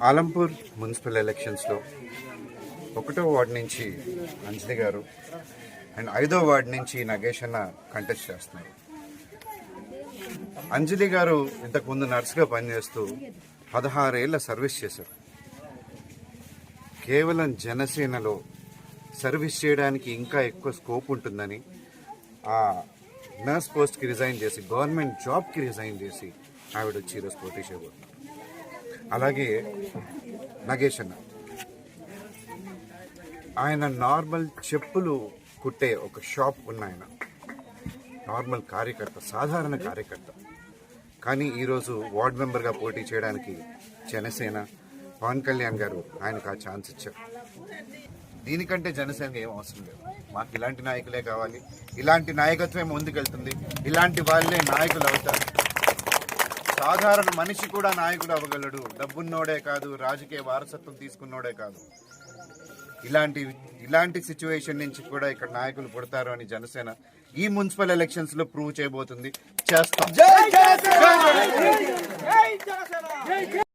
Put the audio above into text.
Alampur municipal ఎలక్షన్స్లో 1వ ward నుంచి అంజలి గారు అండ్ 5వ వార్డు నుంచి నగేష్ అన్న కంటెస్ట్ చేస్తున్నారు. అంజలి గారు ఇంతకుముందు నర్సుగా పనిచేస్తూ 16 ఏళ్ల సర్వీస్ చేశారు. కేవలం జనసేనలో సర్వీస్ చేయడానికి ఇంకా ఎక్కువ స్కోప్ ఉంటుందని ఆ నర్స్ పోస్ట్కి రిజైన్ చేసి గవర్నమెంట్ జాబ్కి రిజైన్ చేసి ఆవిడ వచ్చి ఈరోజు పోటీ చేయబోతున్నారు. అలాగే నగేష్ అన్న, ఆయన నార్మల్ చెప్పులు కుట్టే ఒక షాప్ ఉన్న ఆయన, నార్మల్ కార్యకర్త, సాధారణ కార్యకర్త. కానీ ఈరోజు వార్డ్ మెంబర్గా పోటీ చేయడానికి జనసేన పవన్ కళ్యాణ్ గారు ఆయనకు ఆ ఛాన్స్ ఇచ్చారు. దీనికంటే జనసేనకి ఏం అవసరం లేదు. మాకు ఇలాంటి నాయకులే కావాలి. ఇలాంటి నాయకత్వమే ముందుకెళ్తుంది. ఇలాంటి వాళ్ళే నాయకులు అవుతారు. సాధారణ మనిషి కూడా నాయకుడు అవ్వగలడు. డబ్బున్నోడే కాదు, రాజకీయ వారసత్వం తీసుకున్నోడే కాదు. ఇలాంటి సిచ్యువేషన్ నుంచి కూడా ఇక్కడ నాయకులు పుడతారు అని జనసేన ఈ మున్సిపల్ ఎలక్షన్స్ లో ప్రూవ్ చేయబోతుంది. చేస్తాం.